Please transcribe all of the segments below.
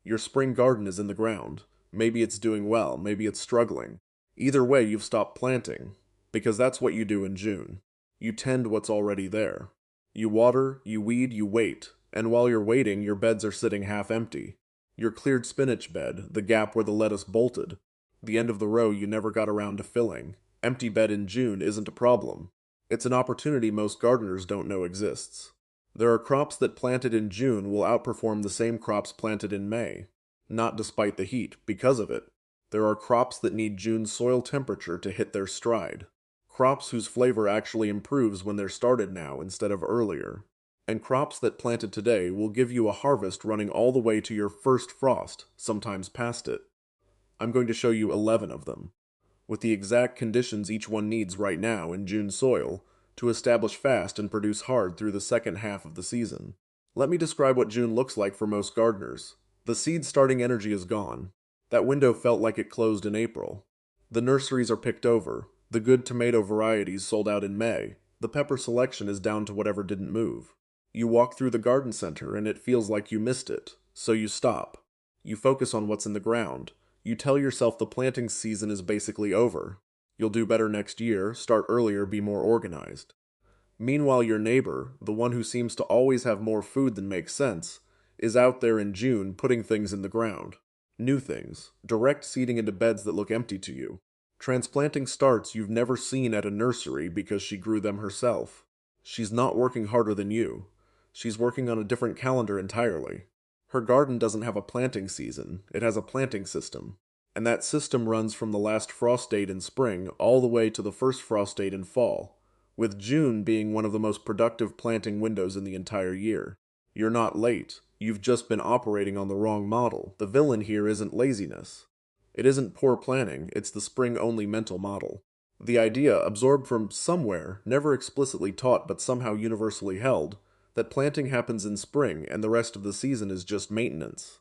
Your spring garden is in the ground. Maybe it's doing well, maybe it's struggling. Either way, you've stopped planting, because that's what you do in June. You tend what's already there. You water, you weed, you wait, and while you're waiting, your beds are sitting half empty. Your cleared spinach bed, the gap where the lettuce bolted, the end of the row you never got around to filling. Empty bed in June isn't a problem. It's an opportunity most gardeners don't know exists. There are crops that planted in June will outperform the same crops planted in May. Not despite the heat, because of it. There are crops that need June's soil temperature to hit their stride. Crops whose flavor actually improves when they're started now instead of earlier. And crops that planted today will give you a harvest running all the way to your first frost, sometimes past it. I'm going to show you 11 of them, with the exact conditions each one needs right now in June soil to establish fast and produce hard through the second half of the season. Let me describe what June looks like for most gardeners. The seed starting energy is gone. That window felt like it closed in April. The nurseries are picked over. The good tomato varieties sold out in May. The pepper selection is down to whatever didn't move. You walk through the garden center and it feels like you missed it, so you stop. You focus on what's in the ground. You tell yourself the planting season is basically over. You'll do better next year, start earlier, be more organized. Meanwhile, your neighbor, the one who seems to always have more food than makes sense, is out there in June putting things in the ground. New things, direct seeding into beds that look empty to you. Transplanting starts you've never seen at a nursery because she grew them herself. She's not working harder than you. She's working on a different calendar entirely. Her garden doesn't have a planting season, it has a planting system. And that system runs from the last frost date in spring all the way to the first frost date in fall, with June being one of the most productive planting windows in the entire year. You're not late, you've just been operating on the wrong model. The villain here isn't laziness. It isn't poor planning, it's the spring-only mental model. The idea, absorbed from somewhere, never explicitly taught but somehow universally held, that planting happens in spring and the rest of the season is just maintenance.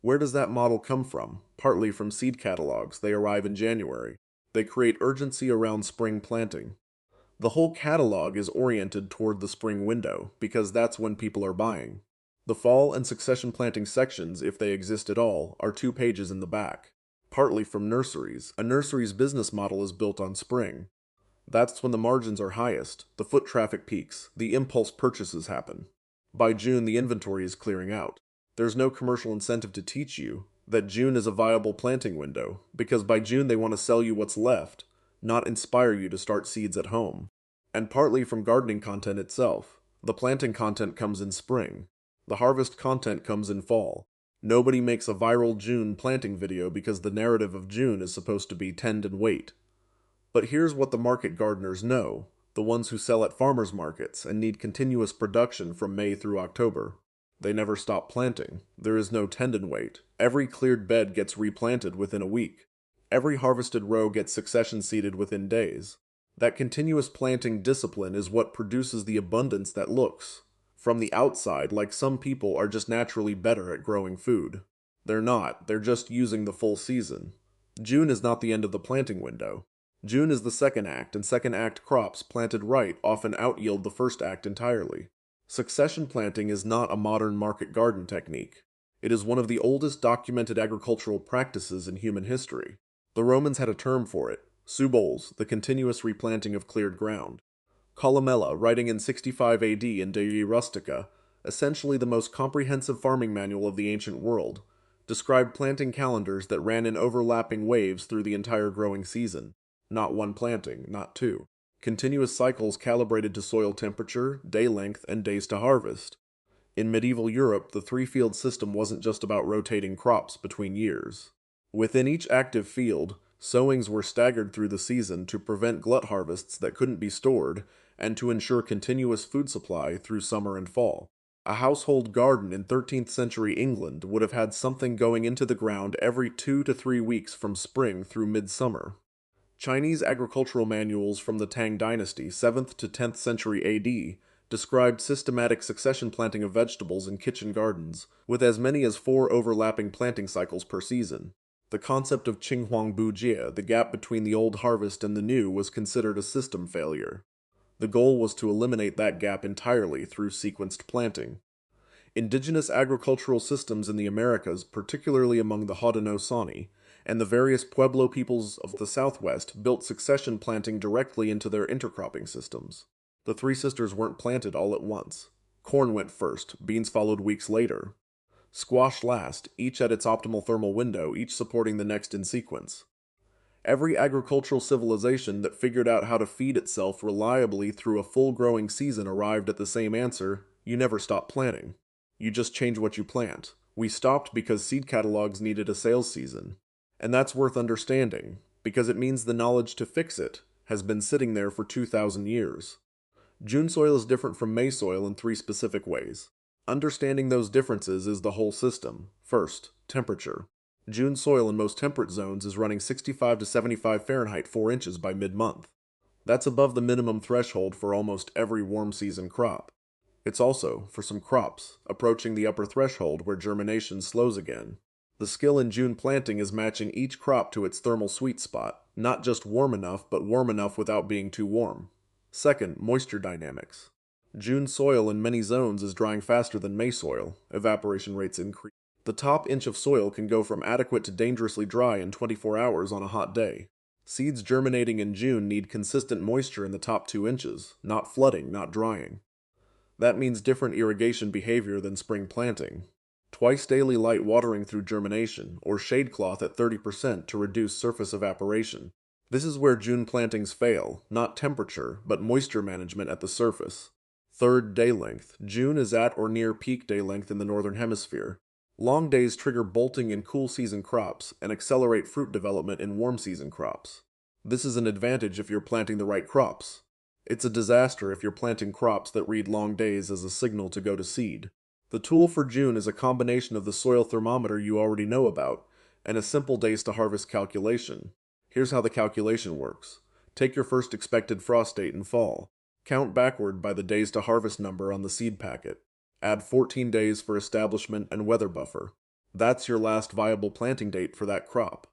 Where does that model come from? Partly from seed catalogs. They arrive in January. They create urgency around spring planting. The whole catalog is oriented toward the spring window, because that's when people are buying. The fall and succession planting sections, if they exist at all, are 2 pages in the back. Partly from nurseries. A nursery's business model is built on spring. That's when the margins are highest, the foot traffic peaks, the impulse purchases happen. By June, the inventory is clearing out. There's no commercial incentive to teach you that June is a viable planting window, because by June they want to sell you what's left, not inspire you to start seeds at home. And partly from gardening content itself. The planting content comes in spring. The harvest content comes in fall. Nobody makes a viral June planting video because the narrative of June is supposed to be tend and wait. But here's what the market gardeners know, the ones who sell at farmers markets and need continuous production from May through October. They never stop planting. There is no tend and wait. Every cleared bed gets replanted within a week. Every harvested row gets succession seeded within days. That continuous planting discipline is what produces the abundance that looks, from the outside, like some people are just naturally better at growing food. They're not. They're just using the full season. June is not the end of the planting window. June is the second act, and second act crops planted right often out-yield the first act entirely. Succession planting is not a modern market garden technique. It is one of the oldest documented agricultural practices in human history. The Romans had a term for it, suboles, the continuous replanting of cleared ground. Columella, writing in 65 AD in De Rustica, essentially the most comprehensive farming manual of the ancient world, described planting calendars that ran in overlapping waves through the entire growing season. Not one planting, not two. Continuous cycles calibrated to soil temperature, day length, and days to harvest. In medieval Europe, the 3-field system wasn't just about rotating crops between years. Within each active field, sowings were staggered through the season to prevent glut harvests that couldn't be stored and to ensure continuous food supply through summer and fall. A household garden in 13th century England would have had something going into the ground every 2 to 3 weeks from spring through midsummer. Chinese agricultural manuals from the Tang Dynasty, 7th to 10th century AD, described systematic succession planting of vegetables in kitchen gardens, with as many as 4 overlapping planting cycles per season. The concept of Qinghuang Bujie, the gap between the old harvest and the new, was considered a system failure. The goal was to eliminate that gap entirely through sequenced planting. Indigenous agricultural systems in the Americas, particularly among the Haudenosaunee, and the various Pueblo peoples of the Southwest built succession planting directly into their intercropping systems. The three sisters weren't planted all at once. Corn went first, beans followed weeks later. Squash last, each at its optimal thermal window, each supporting the next in sequence. Every agricultural civilization that figured out how to feed itself reliably through a full growing season arrived at the same answer: you never stop planting. You just change what you plant. We stopped because seed catalogs needed a sales season. And that's worth understanding, because it means the knowledge to fix it has been sitting there for 2,000 years. June soil is different from May soil in three specific ways. Understanding those differences is the whole system. First, temperature. June soil in most temperate zones is running 65 to 75 Fahrenheit 4 inches by mid-month. That's above the minimum threshold for almost every warm season crop. It's also, for some crops, approaching the upper threshold where germination slows again. The skill in June planting is matching each crop to its thermal sweet spot, not just warm enough, but warm enough without being too warm. Second, moisture dynamics. June soil in many zones is drying faster than May soil. Evaporation rates increase. The top inch of soil can go from adequate to dangerously dry in 24 hours on a hot day. Seeds germinating in June need consistent moisture in the top 2 inches, not flooding, not drying. That means different irrigation behavior than spring planting. Twice daily light watering through germination, or shade cloth at 30% to reduce surface evaporation. This is where June plantings fail, not temperature, but moisture management at the surface. Third, day length. June is at or near peak day length in the northern hemisphere. Long days trigger bolting in cool season crops and accelerate fruit development in warm season crops. This is an advantage if you're planting the right crops. It's a disaster if you're planting crops that read long days as a signal to go to seed. The tool for June is a combination of the soil thermometer you already know about and a simple days to harvest calculation. Here's how the calculation works. Take your first expected frost date in fall. Count backward by the days to harvest number on the seed packet. Add 14 days for establishment and weather buffer. That's your last viable planting date for that crop.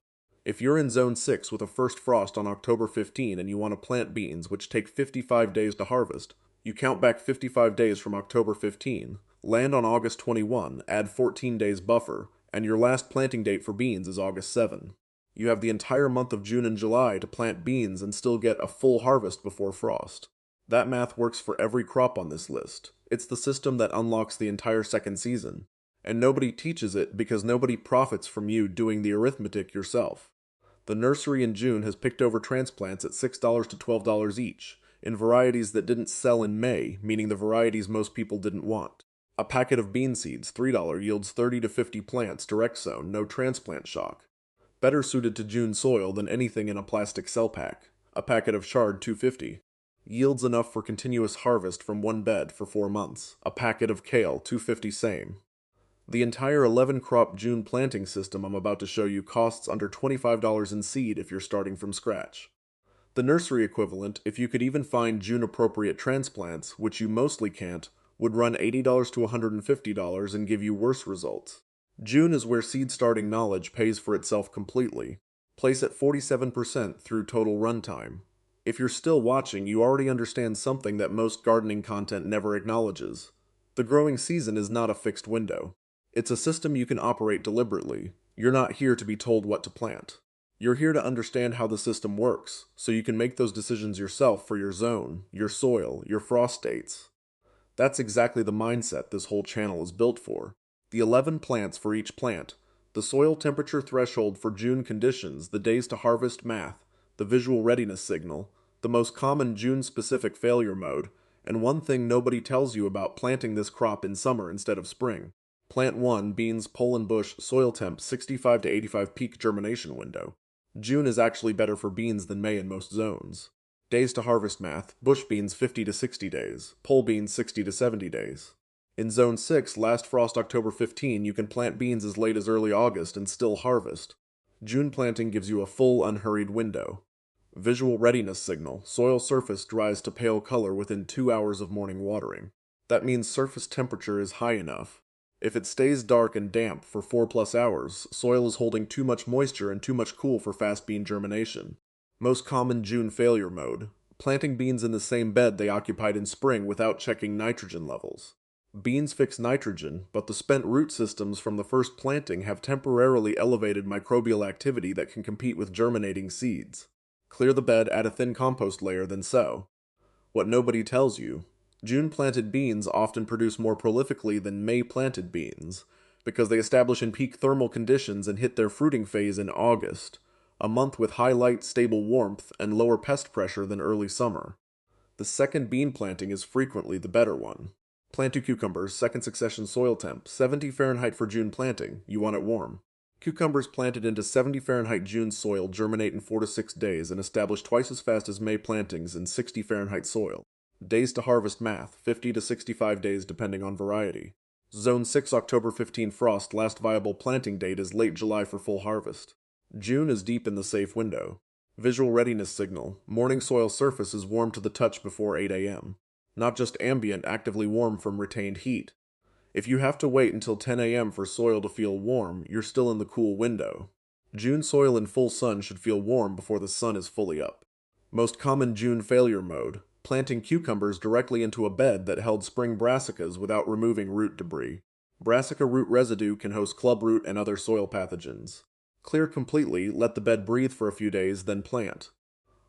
If you're in Zone 6 with a first frost on October 15 and you want to plant beans, which take 55 days to harvest, you count back 55 days from October 15, land on August 21, add 14 days buffer, and your last planting date for beans is August 7. You have the entire month of June and July to plant beans and still get a full harvest before frost. That math works for every crop on this list. It's the system that unlocks the entire second season. And nobody teaches it because nobody profits from you doing the arithmetic yourself. The nursery in June has picked over transplants at $6 to $12 each, in varieties that didn't sell in May, meaning the varieties most people didn't want. A packet of bean seeds, $3, yields 30 to 50 plants, direct sown, no transplant shock. Better suited to June soil than anything in a plastic cell pack. A packet of CHARD, $2.50. Yields enough for continuous harvest from one bed for 4 months. A packet of KALE, $2.50 same. The entire 11-crop June planting system I'm about to show you costs under $25 in seed if you're starting from scratch. The nursery equivalent, if you could even find June-appropriate transplants, which you mostly can't, would run $80 to $150 and give you worse results. June is where seed starting knowledge pays for itself completely. Place at 47% through total runtime. If you're still watching, you already understand something that most gardening content never acknowledges. The growing season is not a fixed window. It's a system you can operate deliberately. You're not here to be told what to plant. You're here to understand how the system works, so you can make those decisions yourself for your zone, your soil, your frost dates. That's exactly the mindset this whole channel is built for. The 11 plants for each plant, the soil temperature threshold for June conditions, the days to harvest math, the visual readiness signal, the most common June-specific failure mode, and one thing nobody tells you about planting this crop in summer instead of spring. Plant 1, beans, Poland bush, soil temp, 65 to 85 peak germination window. June is actually better for beans than May in most zones. Days to harvest math, bush beans 50 to 60 days, pole beans 60 to 70 days. In Zone 6, last frost October 15, you can plant beans as late as early August and still harvest. June planting gives you a full, unhurried window. Visual readiness signal, soil surface dries to pale color within 2 hours of morning watering. That means surface temperature is high enough. If it stays dark and damp for 4+ hours, soil is holding too much moisture and too much cool for fast bean germination. Most common June failure mode, planting beans in the same bed they occupied in spring without checking nitrogen levels. Beans fix nitrogen, but the spent root systems from the first planting have temporarily elevated microbial activity that can compete with germinating seeds. Clear the bed, add a thin compost layer, then sow. What nobody tells you: June planted beans often produce more prolifically than May planted beans, because they establish in peak thermal conditions and hit their fruiting phase in August, a month with high light, stable warmth, and lower pest pressure than early summer. The second bean planting is frequently the better one. Plant 2 cucumbers, second succession soil temp, 70 Fahrenheit for June planting, you want it warm. Cucumbers planted into 70 Fahrenheit June soil germinate in 4 to 6 days and establish twice as fast as May plantings in 60 Fahrenheit soil. Days to harvest math, 50 to 65 days depending on variety. Zone 6 October 15 frost, last viable planting date is late July for full harvest. June is deep in the safe window. Visual readiness signal: morning soil surface is warm to the touch before 8 a.m. Not just ambient, actively warm from retained heat. If you have to wait until 10 a.m. for soil to feel warm, you're still in the cool window. June soil in full sun should feel warm before the sun is fully up. Most common June failure mode: planting cucumbers directly into a bed that held spring brassicas without removing root debris. Brassica root residue can host clubroot and other soil pathogens. Clear completely, let the bed breathe for a few days, then plant.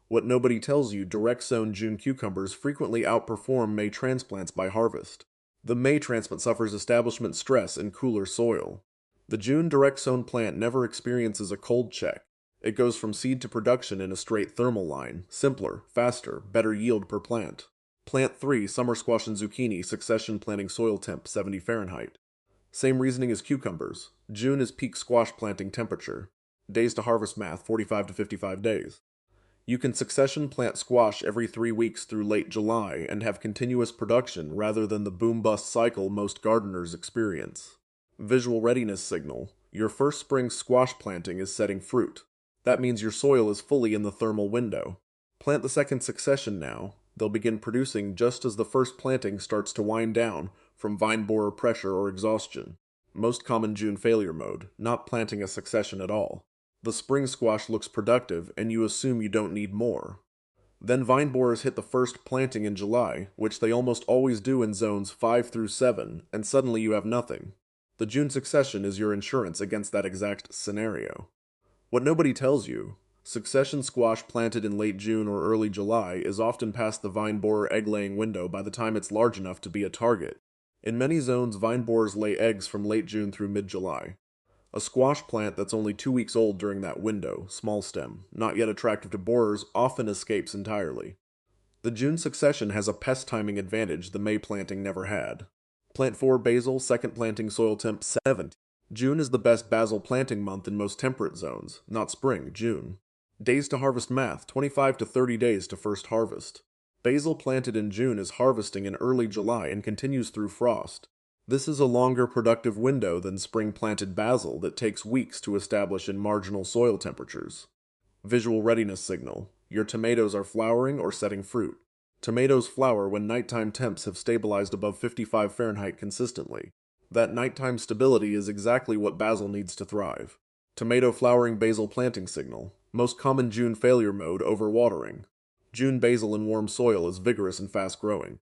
What nobody tells you: direct sown June cucumbers frequently outperform May transplants by harvest. The May transplant suffers establishment stress in cooler soil. The June direct sown plant never experiences a cold check. It goes from seed to production in a straight thermal line, simpler, faster, better yield per plant. Plant 3 summer squash and zucchini, succession planting soil temp, 70 Fahrenheit. Same reasoning as cucumbers. June is peak squash planting temperature. Days to harvest math, 45 to 55 days. You can succession plant squash every 3 weeks through late July and have continuous production rather than the boom-bust cycle most gardeners experience. Visual readiness signal: your first spring squash planting is setting fruit. That means your soil is fully in the thermal window. Plant the second succession now. They'll begin producing just as the first planting starts to wind down from vine borer pressure or exhaustion. Most common June failure mode: not planting a succession at all. The spring squash looks productive, and you assume you don't need more. Then vine borers hit the first planting in July, which they almost always do in zones 5 through 7, and suddenly you have nothing. The June succession is your insurance against that exact scenario. What nobody tells you: succession squash planted in late June or early July is often past the vine borer egg-laying window by the time it's large enough to be a target. In many zones, vine borers lay eggs from late June through mid-July. A squash plant that's only 2 weeks old during that window, small stem, not yet attractive to borers, often escapes entirely. The June succession has a pest timing advantage the May planting never had. Plant 4 basil, second planting soil temp, 70. June is the best basil planting month in most temperate zones, not spring, June. Days to harvest math, 25 to 30 days to first harvest. Basil planted in June is harvesting in early July and continues through frost. This is a longer productive window than spring-planted basil that takes weeks to establish in marginal soil temperatures. Visual readiness signal: your tomatoes are flowering or setting fruit. Tomatoes flower when nighttime temps have stabilized above 55 Fahrenheit consistently. That nighttime stability is exactly what basil needs to thrive. Tomato flowering basil planting signal: most common June failure mode, overwatering. June basil in warm soil is vigorous and fast-growing.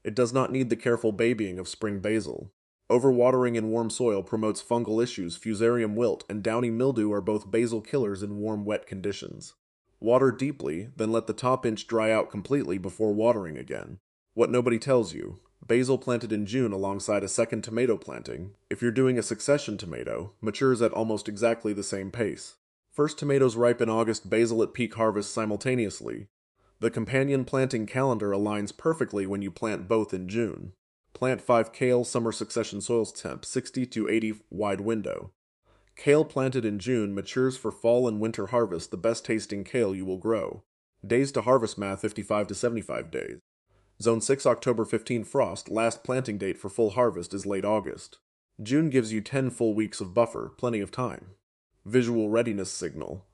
It does not need the careful babying of spring basil. Overwatering in warm soil promotes fungal issues. Fusarium wilt and downy mildew are both basil killers in warm, wet conditions. Water deeply, then let the top inch dry out completely before watering again. What nobody tells you: basil planted in June alongside a second tomato planting, if you're doing a succession tomato, matures at almost exactly the same pace. First tomatoes ripe in August, basil at peak harvest simultaneously. The companion planting calendar aligns perfectly when you plant both in June. Plant 5 kale, summer succession soils temp, 60 to 80 wide window. Kale planted in June matures for fall and winter harvest, the best tasting kale you will grow. Days to harvest math, 55 to 75 days. Zone 6 October 15 frost, last planting date for full harvest is late August. June gives you 10 full weeks of buffer, plenty of time. Visual readiness signal: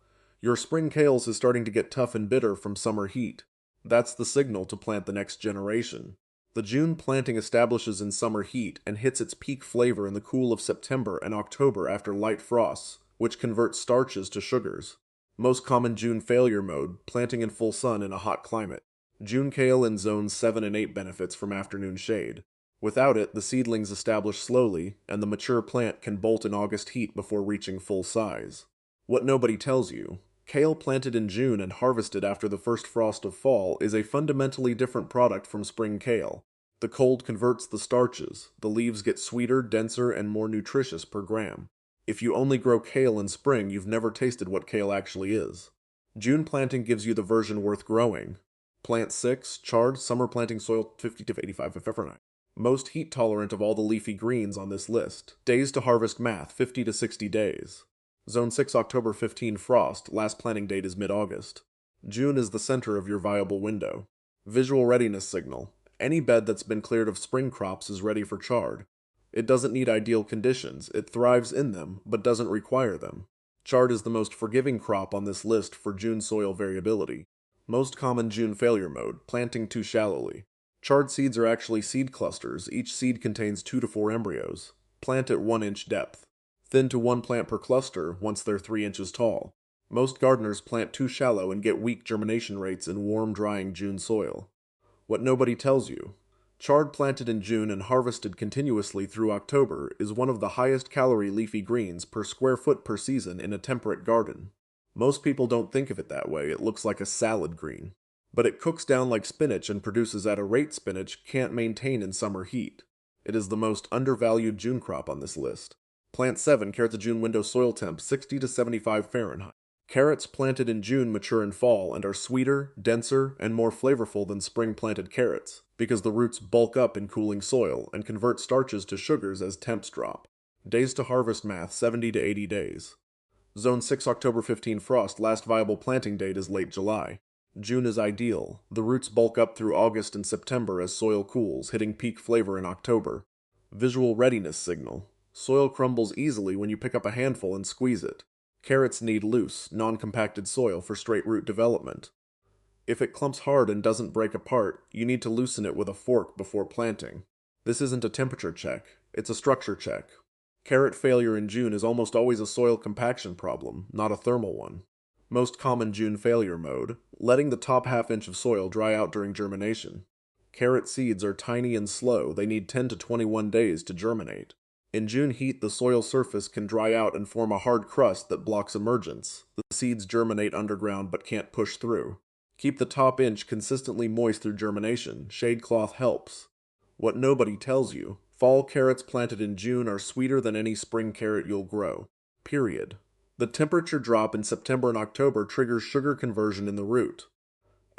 your spring kales is starting to get tough and bitter from summer heat. That's the signal to plant the next generation. The June planting establishes in summer heat and hits its peak flavor in the cool of September and October after light frosts, which convert starches to sugars. Most common June failure mode: planting in full sun in a hot climate. June kale in zones 7 and 8 benefits from afternoon shade. Without it, the seedlings establish slowly, and the mature plant can bolt in August heat before reaching full size. What nobody tells you: kale planted in June and harvested after the first frost of fall is a fundamentally different product from spring kale. The cold converts the starches, the leaves get sweeter, denser, and more nutritious per gram. If you only grow kale in spring, you've never tasted what kale actually is. June planting gives you the version worth growing. Plant 6, CHARD, summer planting soil 50 to 85 Fahrenheit. Most heat tolerant of all the leafy greens on this list. Days to harvest math, 50 to 60 days. Zone 6 October 15 frost, last planting date is mid-August. June is the center of your viable window. Visual readiness signal. Any bed that's been cleared of spring crops is ready for chard. It doesn't need ideal conditions, it thrives in them, but doesn't require them. Chard is the most forgiving crop on this list for June soil variability. Most common June failure mode, planting too shallowly. Chard seeds are actually seed clusters, each seed contains 2 to 4 embryos. Plant at 1 inch depth. Thin to 1 plant per cluster once they're 3 inches tall. Most gardeners plant too shallow and get weak germination rates in warm, drying June soil. What nobody tells you: chard planted in June and harvested continuously through October is one of the highest calorie leafy greens per square foot per season in a temperate garden. Most people don't think of it that way, it looks like a salad green. But it cooks down like spinach and produces at a rate spinach can't maintain in summer heat. It is the most undervalued June crop on this list. Plant 7, carrots June window soil temp 60 to 75 Fahrenheit. Carrots planted in June mature in fall and are sweeter, denser, and more flavorful than spring planted carrots, because the roots bulk up in cooling soil and convert starches to sugars as temps drop. Days to harvest math, 70 to 80 days. Zone 6 October 15 frost, last viable planting date is late July. June is ideal. The roots bulk up through August and September as soil cools, hitting peak flavor in October. Visual readiness signal. Soil crumbles easily when you pick up a handful and squeeze it. Carrots need loose, non-compacted soil for straight root development. If it clumps hard and doesn't break apart, you need to loosen it with a fork before planting. This isn't a temperature check, it's a structure check. Carrot failure in June is almost always a soil compaction problem, not a thermal one. Most common June failure mode, letting the top half inch of soil dry out during germination. Carrot seeds are tiny and slow, they need 10 to 21 days to germinate. In June heat, the soil surface can dry out and form a hard crust that blocks emergence. The seeds germinate underground but can't push through. Keep the top inch consistently moist through germination. Shade cloth helps. What nobody tells you: fall carrots planted in June are sweeter than any spring carrot you'll grow. Period. The temperature drop in September and October triggers sugar conversion in the root.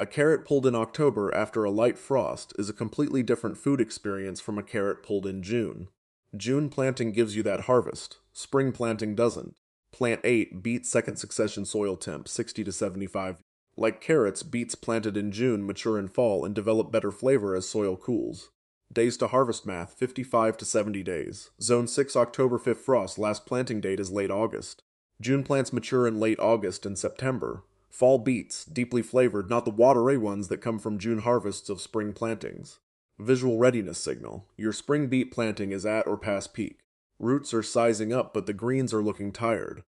A carrot pulled in October after a light frost is a completely different food experience from a carrot pulled in June. June planting gives you that harvest. Spring planting doesn't. Plant 8, beet second succession soil temp, 60 to 75. Like carrots, beets planted in June mature in fall and develop better flavor as soil cools. Days to harvest math, 55 to 70 days. Zone 6 October 5 frost, last planting date is late August. June plants mature in late August and September. Fall beets, deeply flavored, not the watery ones that come from June harvests of spring plantings. Visual readiness signal. Your spring beet planting is at or past peak. Roots are sizing up, but the greens are looking tired.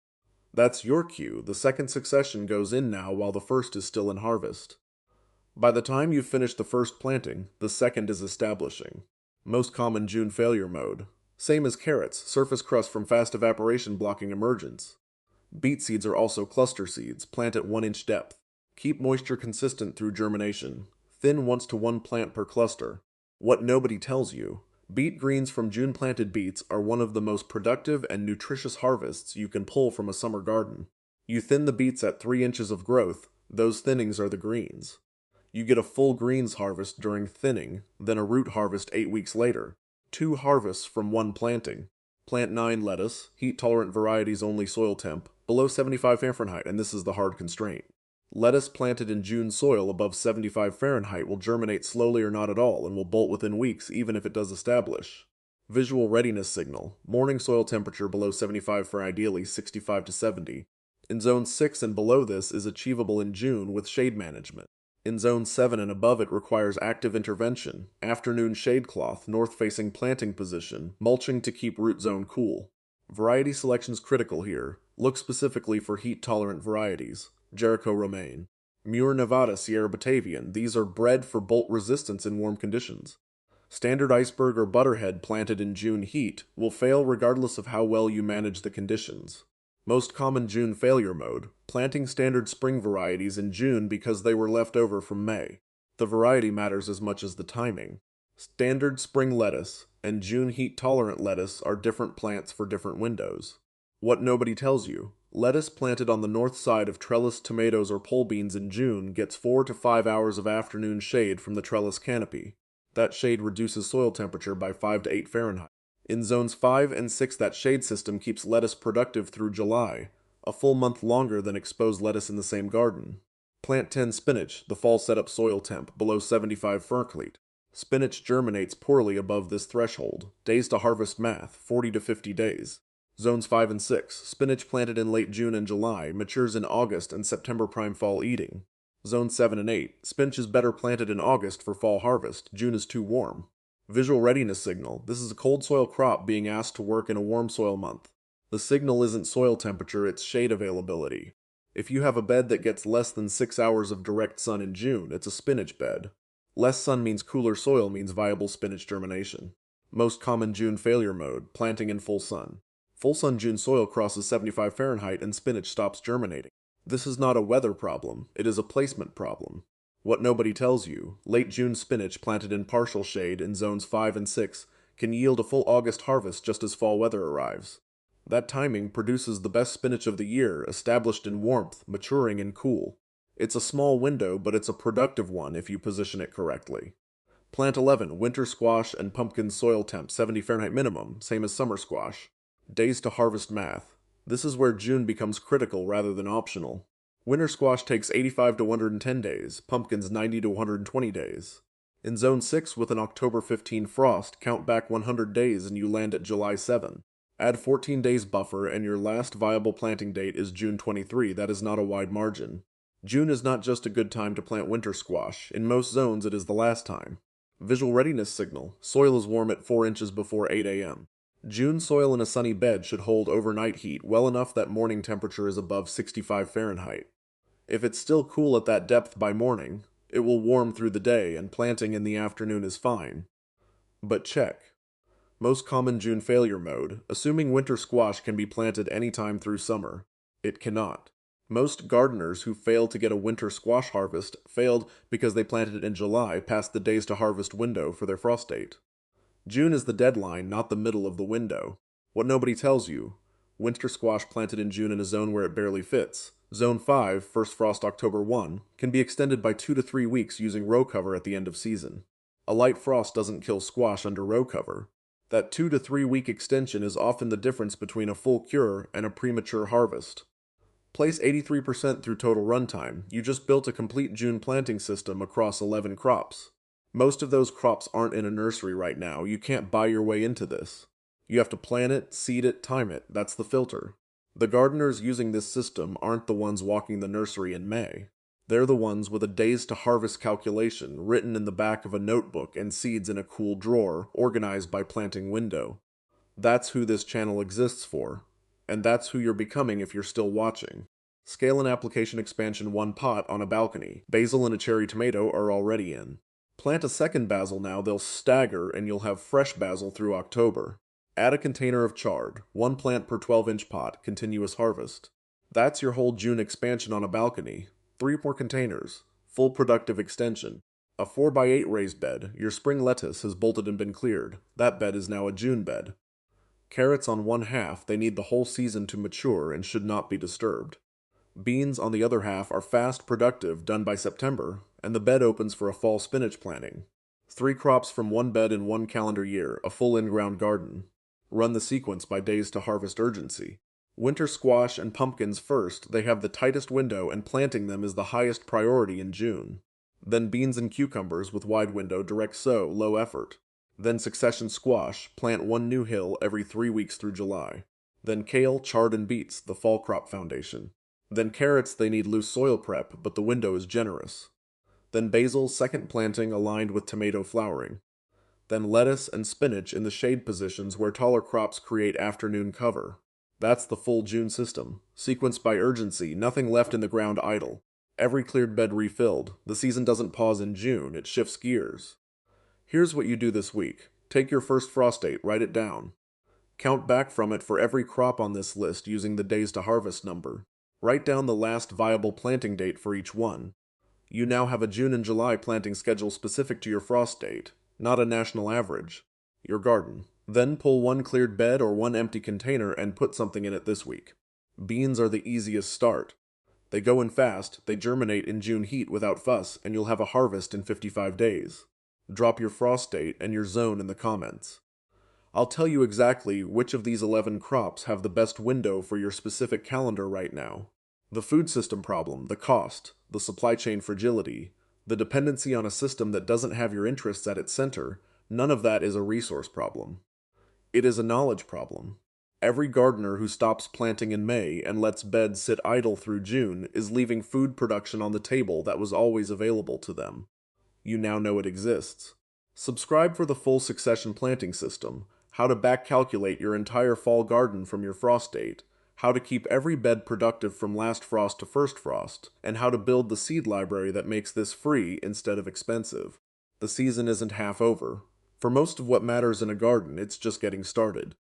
That's your cue. The second succession goes in now while the first is still in harvest. By the time you've finished the first planting, the second is establishing. Most common June failure mode. Same as carrots, surface crust from fast evaporation blocking emergence. Beet seeds are also cluster seeds, plant at 1 inch depth. Keep moisture consistent through germination. Thin once to 1 plant per cluster. What nobody tells you: beet greens from June planted beets are one of the most productive and nutritious harvests you can pull from a summer garden. You thin the beets at 3 inches of growth, those thinnings are the greens. You get a full greens harvest during thinning, then a root harvest 8 weeks later. 2 harvests from 1 planting. Plant 9 lettuce, heat-tolerant varieties only soil temp, below 75 Fahrenheit, and this is the hard constraint. Lettuce planted in June soil above 75 Fahrenheit will germinate slowly or not at all and will bolt within weeks even if it does establish. Visual readiness signal. Morning soil temperature below 75 for ideally 65 to 70. In Zone 6 and below this is achievable in June with shade management. In Zone 7 and above it requires active intervention, afternoon shade cloth, north-facing planting position, mulching to keep root zone cool. Variety selection is critical here. Look specifically for heat-tolerant varieties. Jericho Romaine. Muir Nevada, Sierra Batavian. These are bred for bolt resistance in warm conditions. Standard iceberg or butterhead planted in June heat will fail regardless of how well you manage the conditions. Most common June failure mode, planting standard spring varieties in June because they were left over from May. The variety matters as much as the timing. Standard spring lettuce and June heat-tolerant lettuce are different plants for different windows. What nobody tells you, lettuce planted on the north side of trellis tomatoes or pole beans in June gets 4 to 5 hours of afternoon shade from the trellis canopy. That shade reduces soil temperature by 5 to 8 Fahrenheit. In zones 5 and 6, that shade system keeps lettuce productive through July, a full month longer than exposed lettuce in the same garden. Plant 10 spinach, the fall setup soil temp, below 75 Fahrenheit. Spinach germinates poorly above this threshold. Days to harvest math, 40 to 50 days. Zones 5 and 6, spinach planted in late June and July, matures in August and September prime fall eating. Zone 7 and 8, spinach is better planted in August for fall harvest, June is too warm. Visual readiness signal, this is a cold soil crop being asked to work in a warm soil month. The signal isn't soil temperature, it's shade availability. If you have a bed that gets less than 6 hours of direct sun in June, it's a spinach bed. Less sun means cooler soil means viable spinach germination. Most common June failure mode, planting in full sun. Full sun June soil crosses 75 Fahrenheit and spinach stops germinating. This is not a weather problem, it is a placement problem. What nobody tells you, late June spinach planted in partial shade in zones 5 and 6 can yield a full August harvest just as fall weather arrives. That timing produces the best spinach of the year, established in warmth, maturing and cool. It's a small window, but it's a productive one if you position it correctly. Plant 11, winter squash and pumpkin soil temp 70 Fahrenheit minimum, same as summer squash. Days to harvest math. This is where June becomes critical rather than optional. Winter squash takes 85 to 110 days, pumpkins 90 to 120 days. In Zone 6 with an October 15 frost, count back 100 days and you land at July 7. Add 14 days buffer and your last viable planting date is June 23, that is not a wide margin. June is not just a good time to plant winter squash, in most zones it is the last time. Visual readiness signal, soil is warm at 4 inches before 8 a.m. June soil in a sunny bed should hold overnight heat well enough that morning temperature is above 65 Fahrenheit. If it's still cool at that depth by morning, it will warm through the day and planting in the afternoon is fine. But check. Most common June failure mode, assuming winter squash can be planted anytime through summer. It cannot. Most gardeners who failed to get a winter squash harvest failed because they planted it in July past the days to harvest window for their frost date. June is the deadline, not the middle of the window. What nobody tells you, winter squash planted in June in a zone where it barely fits. Zone 5, first frost October 1, can be extended by 2 to 3 weeks using row cover at the end of season. A light frost doesn't kill squash under row cover. That 2 to 3 week extension is often the difference between a full cure and a premature harvest. Place 83% through total runtime, you just built a complete June planting system across 11 crops. Most of those crops aren't in a nursery right now, you can't buy your way into this. You have to plant it, seed it, time it, that's the filter. The gardeners using this system aren't the ones walking the nursery in May. They're the ones with a days to harvest calculation written in the back of a notebook and seeds in a cool drawer, organized by planting window. That's who this channel exists for. And that's who you're becoming if you're still watching. Scale and application expansion 1 pot on a balcony. Basil and a cherry tomato are already in. Plant a second basil now, they'll stagger and you'll have fresh basil through October. Add a container of chard, 1 plant per 12-inch pot, continuous harvest. That's your whole June expansion on a balcony. 3 more containers. Full productive extension. A 4x8 raised bed, your spring lettuce has bolted and been cleared. That bed is now a June bed. Carrots on 1/2, they need the whole season to mature and should not be disturbed. Beans on the other half are fast productive, done by September, and the bed opens for a fall spinach planting. 3 crops from 1 bed in 1 calendar year, a full in-ground garden. Run the sequence by days to harvest urgency. Winter squash and pumpkins first, they have the tightest window and planting them is the highest priority in June. Then beans and cucumbers with wide window, direct sow, low effort. Then succession squash, plant 1 new hill every 3 weeks through July. Then kale, chard, and beets, the fall crop foundation. Then carrots, they need loose soil prep, but the window is generous. Then basil, second planting aligned with tomato flowering. Then lettuce and spinach in the shade positions where taller crops create afternoon cover. That's the full June system. Sequenced by urgency, nothing left in the ground idle. Every cleared bed refilled. The season doesn't pause in June, it shifts gears. Here's what you do this week. Take your first frost date, write it down. Count back from it for every crop on this list using the days to harvest number. Write down the last viable planting date for each one. You now have a June and July planting schedule specific to your frost date, not a national average. Your garden. Then pull one cleared bed or one empty container and put something in it this week. Beans are the easiest start. They go in fast, they germinate in June heat without fuss, and you'll have a harvest in 55 days. Drop your frost date and your zone in the comments. I'll tell you exactly which of these 11 crops have the best window for your specific calendar right now. The food system problem, the cost, the supply chain fragility, the dependency on a system that doesn't have your interests at its center, none of that is a resource problem. It is a knowledge problem. Every gardener who stops planting in May and lets beds sit idle through June is leaving food production on the table that was always available to them. You now know it exists. Subscribe for the full succession planting system, how to back-calculate your entire fall garden from your frost date, how to keep every bed productive from last frost to first frost, and how to build the seed library that makes this free instead of expensive. The season isn't half over. For most of what matters in a garden, it's just getting started.